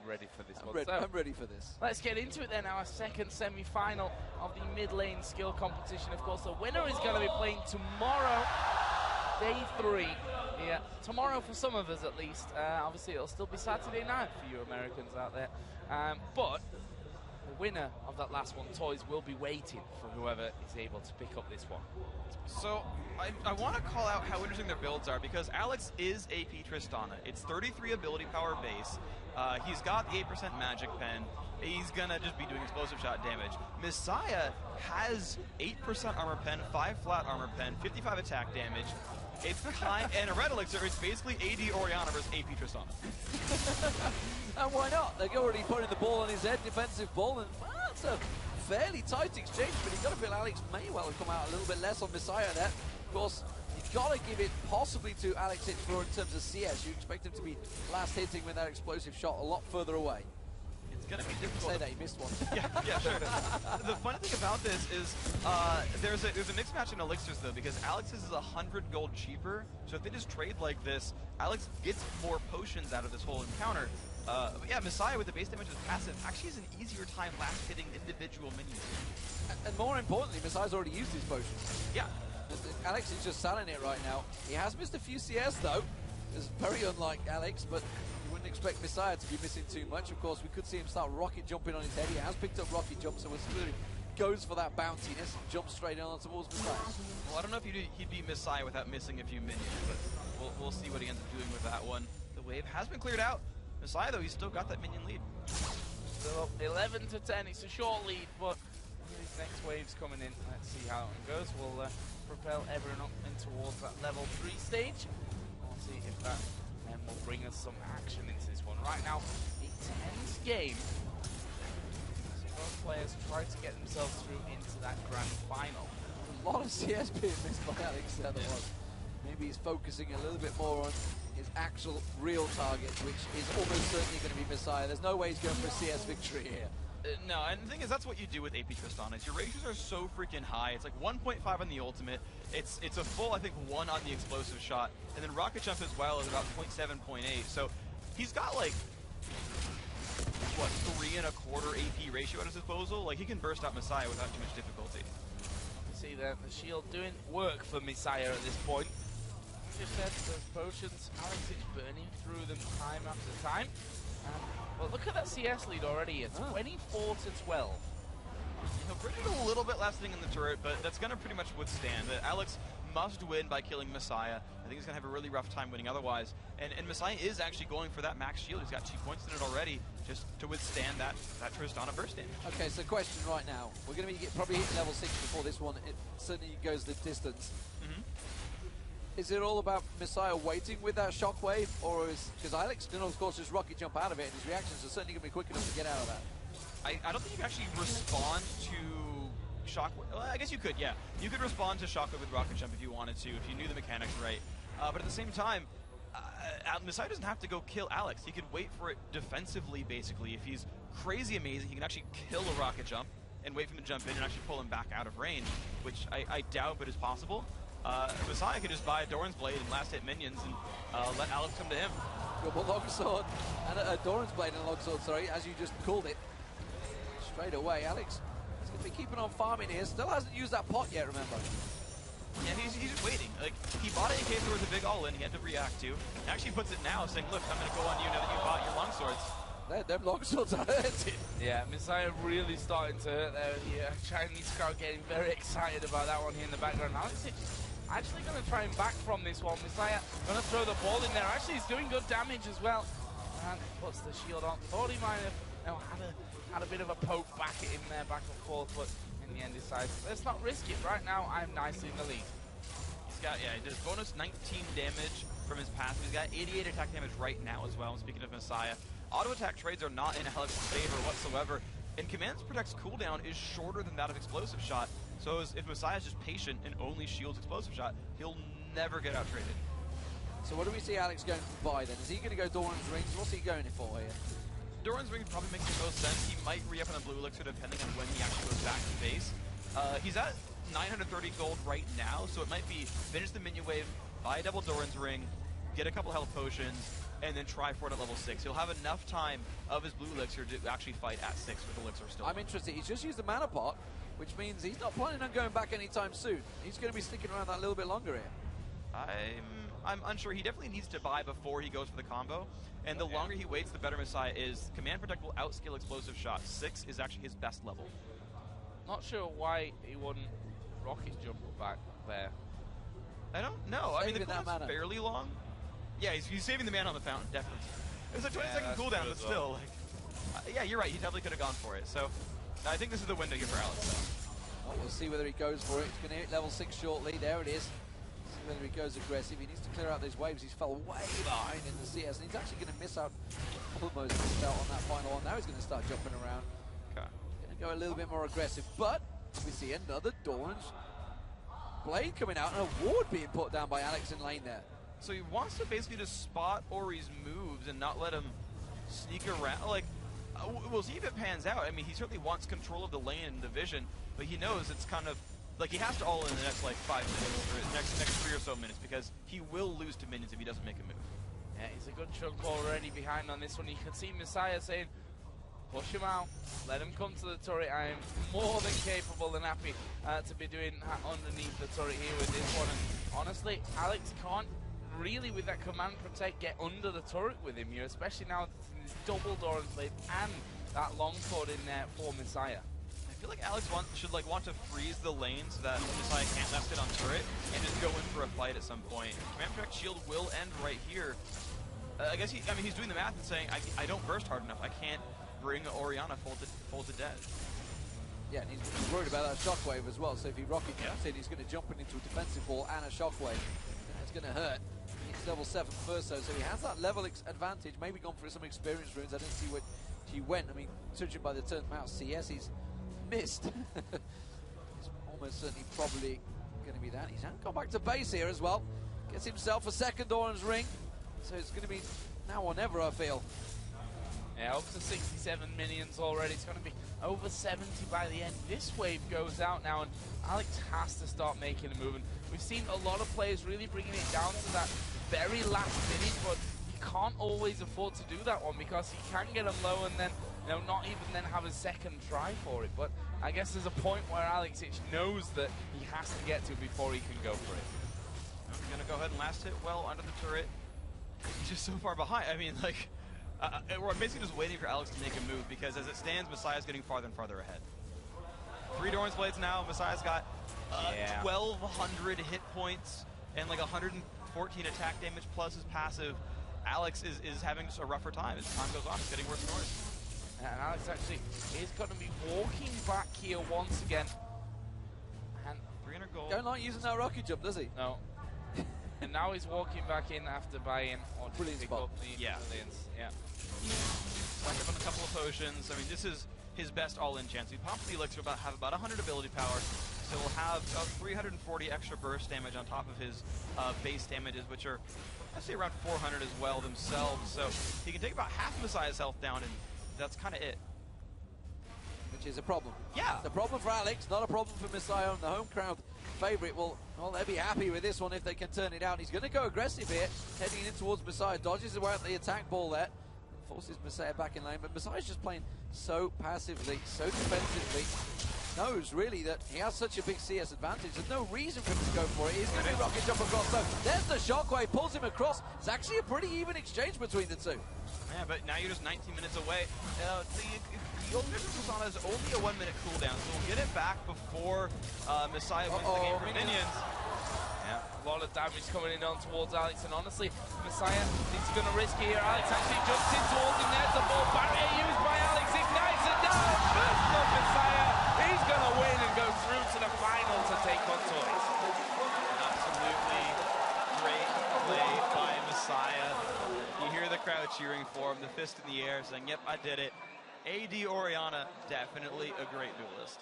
ready for this one. I'm ready for this. Let's get into it then. Our second semi-final of the mid-lane skill competition. Of course, the winner is going to be playing tomorrow, day 3. Yeah, tomorrow for some of us at least. Obviously, it'll still be Saturday night for you Americans out there. But the winner of that last one, Toys, will be waiting for whoever is able to pick up this one. So, I want to call out how interesting their builds are, because Alex is AP Tristana. It's 33 ability power base. He's got the 8% magic pen. He's going to just be doing explosive shot damage. Misaya has 8% armor pen, 5 flat armor pen, 55 attack damage. It's and a red elixir. It's basically AD Oriana versus AP Tristana. And why not? They're already putting the ball on his head, defensive ball, and that's a fairly tight exchange, but you've got to feel Alex may well have come out a little bit less on Misaya there. Of course, you've got to give it possibly to Alex Hitchfloor in terms of CS. You expect him to be last hitting with that explosive shot a lot further away. It's going to be difficult. Say that, he missed one. yeah, sure. The funny thing about this is there's a mixed match in elixirs, though, because Alex's is 100 gold cheaper, so if they just trade like this, Alex gets more potions out of this whole encounter. But yeah, Misaya with the base damage as passive actually has an easier time last hitting individual minions. And more importantly, Misaya's already used his potions. Yeah. Alex is just selling it right now. He has missed a few CS, though. It's very unlike Alex, but you wouldn't expect Misaya to be missing too much. Of course, we could see him start rocket jumping on his head. He has picked up rocket jump, so he goes for that bounciness and jumps straight on towards Misaya. Well, I don't know if he'd be Misaya without missing a few minions, but we'll see what he ends up doing with that one. The wave has been cleared out. Misaya, though, he's still got that minion lead. So 11 to 10, it's a short lead, but these next waves coming in. Let's see how it goes. We'll propel everyone up in towards that level 3 stage. We'll see if that will bring us some action into this one. Right now, a tense game. So both players try to get themselves through into that grand final. A lot of CS being missed by Alex there. Maybe he's focusing a little bit more on his actual real target, which is almost certainly going to be Misaya. There's no way he's going for a CS victory here. No, and the thing is, that's what you do with AP Tristana. Is your ratios are so freaking high. It's like 1.5 on the ultimate. It's a full, I think, 1 on the explosive shot. And then rocket jump as well is about 0.7, 0.8. So he's got like, what, 3.25 AP ratio at his disposal? Like, he can burst out Misaya without too much difficulty. See the shield doing work for Misaya at this point. Just said, those potions, Alex is burning through them time after time. Well, look at that CS lead already. It's 24 to 12. He'll bring it a little bit last thing in the turret, but that's going to pretty much withstand. Alex must win by killing Misaya. I think he's going to have a really rough time winning otherwise. And Misaya is actually going for that max shield. He's got 2 points in it already just to withstand that Tristana burst damage. Okay, so question right now. We're going to be probably hitting level 6 before this one. It certainly goes the distance. Is it all about Misaya waiting with that shockwave, or is because Alex can of course just rocket jump out of it, and his reactions are certainly going to be quick enough to get out of that? I don't think you can actually respond to shockwave. Well, I guess you could, yeah. You could respond to shockwave with rocket jump if you wanted to, if you knew the mechanics right. But at the same time, Misaya doesn't have to go kill Alex. He could wait for it defensively, basically. If he's crazy amazing, he can actually kill a rocket jump and wait for him to jump in and actually pull him back out of range, which I doubt but is possible. Misaya could just buy a Doran's Blade and last hit minions and let Alex come to him. Double longsword and a Doran's Blade and a longsword, sorry, as you just called it. Straight away, Alex is going to be keeping on farming here. Still hasn't used that pot yet, remember. Yeah, he's just waiting. Like, he bought it in case there was a big all-in he had to react to. He actually puts it now, saying, look, I'm going to go on you now that you bought your longswords. Them longswords are hurting. Yeah, Misaya really starting to hurt there. Yeah, Chinese crowd getting very excited about that one here in the background. Alex actually going to try and back from this one. Misaya going to throw the ball in there. Actually, he's doing good damage as well. And puts the shield on. Thought he might have had a bit of a poke back at him there, back and forth, but in the end decides, let's not risk it. Right now, I'm nicely in the lead. He's got, yeah, he does bonus 19 damage from his passive. He's got 88 attack damage right now as well. Speaking of Misaya, auto attack trades are not in Alex's favor whatsoever. And Command's Protect's cooldown is shorter than that of Explosive Shot. So if Misai's just patient and only shields Explosive Shot, he'll never get out-traded. So what do we see Alex going to buy then? Is he going to go Doran's Rings? What's he going for here? Doran's Rings probably makes the most sense. He might re-up on the blue elixir depending on when he actually goes back to base. He's at 930 gold right now, so it might be finish the minion wave, buy a double Doran's Ring, get a couple health potions, and then try for it at level 6. He'll have enough time of his blue elixir to actually fight at 6 with the elixir still. I'm interested. He's just used the mana pot, which means he's not planning on going back anytime soon. He's going to be sticking around that little bit longer here. I'm unsure. He definitely needs to buy before he goes for the combo. And the longer he waits, the better Misaya is. Command Protect will outscale explosive shots. 6 is actually his best level. Not sure why he wouldn't rocket jump back there. I don't know. I mean, the Saving that cooldown's mana. fairly long. Yeah, he's saving the mana on the fountain, definitely. It was a 20-second that's cooldown, true but as still, well. like, yeah, you're right. He definitely could have gone for it. So I think this is the window here for Alex, though. Well, we'll see whether he goes for it. He's going to hit level 6 shortly. There it is. See whether he goes aggressive. He needs to clear out those waves. He's fell way behind in the CS, and he's actually going to miss out, almost missed out on that final one. Now he's going to start jumping around. Okay. Going to go a little bit more aggressive, but we see another Dawn's Blade coming out, and a ward being put down by Alex in lane there. So he wants to basically just spot Ori's moves and not let him sneak around. Like, we'll see if it pans out. I mean, he certainly wants control of the lane and the vision, but he knows it's kind of like he has to all in the next like 5 minutes or next 3 or so minutes, because he will lose to minions if he doesn't make a move. Yeah, he's a good chunk already behind on this one. You can see Misaya saying, push him out, let him come to the turret. I am more than capable and happy to be doing that underneath the turret here with this one. And honestly, Alex can't really, with that command protect, get under the turret with him here, especially now that there's double Doran's Blade and that longsword in there for Misaya. I feel like Alex should want to freeze the lane so that Misaya can't left it on turret and just go in for a fight at some point. Command Protect shield will end right here. I guess he's doing the math and saying, I don't burst hard enough. I can't bring Oriana full to dead. Yeah, and he's worried about that shockwave as well. So if he rocket jumps in, he's going to jump into a defensive ball and a shockwave. It's going to hurt. He's level 7 first, so he has that level advantage. Maybe gone for some experience runes. I didn't see what he went. I mean, judging by the turn mouse CS, he's missed. It's almost certainly probably going to be that. He's gone back to base here as well. Gets himself a second Orange ring. So it's going to be now or never, I feel. Yeah, up to 67 minions already. It's going to be over 70 by the end. This wave goes out now, and Alex has to start making a move. And we've seen a lot of players really bringing it down to that very last minute, but you can't always afford to do that one, because he can get them low and then, not even then have a second try for it. But I guess there's a point where Alex knows that he has to get to before he can go for it. I'm going to go ahead and last hit well under the turret. He's just so far behind. I mean, like, we're basically just waiting for Alex to make a move, because as it stands, Messiah's getting farther and farther ahead. 3 Doran's Blades now. Messiah's got 1,200 hit points and like 114 attack damage plus his passive. Alex is having just a rougher time. As time goes on, it's getting worse and worse. And Alex actually is going to be walking back here once again. And 300 gold. Don't like using that rocket jump, does he? no. And now he's walking back in after buying or Brilliant pick spot. up the brilliance. Yeah. Went up on a couple of potions. I mean, this is his best all-in chance. He pops the elixir, have about 100 ability power, so he'll have about 340 extra burst damage on top of his base damages, which are, I'd say, around 400 as well themselves. So he can take about half of Messiah's health down, and that's kind of it. Which is a problem. Yeah. It's a problem for Alex, not a problem for Misaya. And the home crowd favorite will, well, they'll be happy with this one if they can turn it out. He's going to go aggressive here, heading in towards Misaya, dodges away at the attack ball there, forces Misaya back in lane, but Misaya's just playing so passively, so defensively. Knows really that he has such a big CS advantage. There's no reason for him to go for it. He's going to rocket jump across. So there's the shockwave, pulls him across. It's actually a pretty even exchange between the two. Yeah, but now you're just 19 minutes away. The Ultimate Tristana is only a 1-minute cooldown, so we'll get it back before Misaya wins the game for minions. Yeah, a lot of damage coming in on towards Alex, and honestly, Misaya is going to risk it here. Alex actually jumps in towards him. There's the ball barrier used by Alex, ignites it down. First for Misaya. He's going to win and go through to the final to take on toys. Absolutely great play by Misaya. You hear the crowd cheering for him, the fist in the air, saying, yep, I did it. AD Oriana, definitely a great duelist.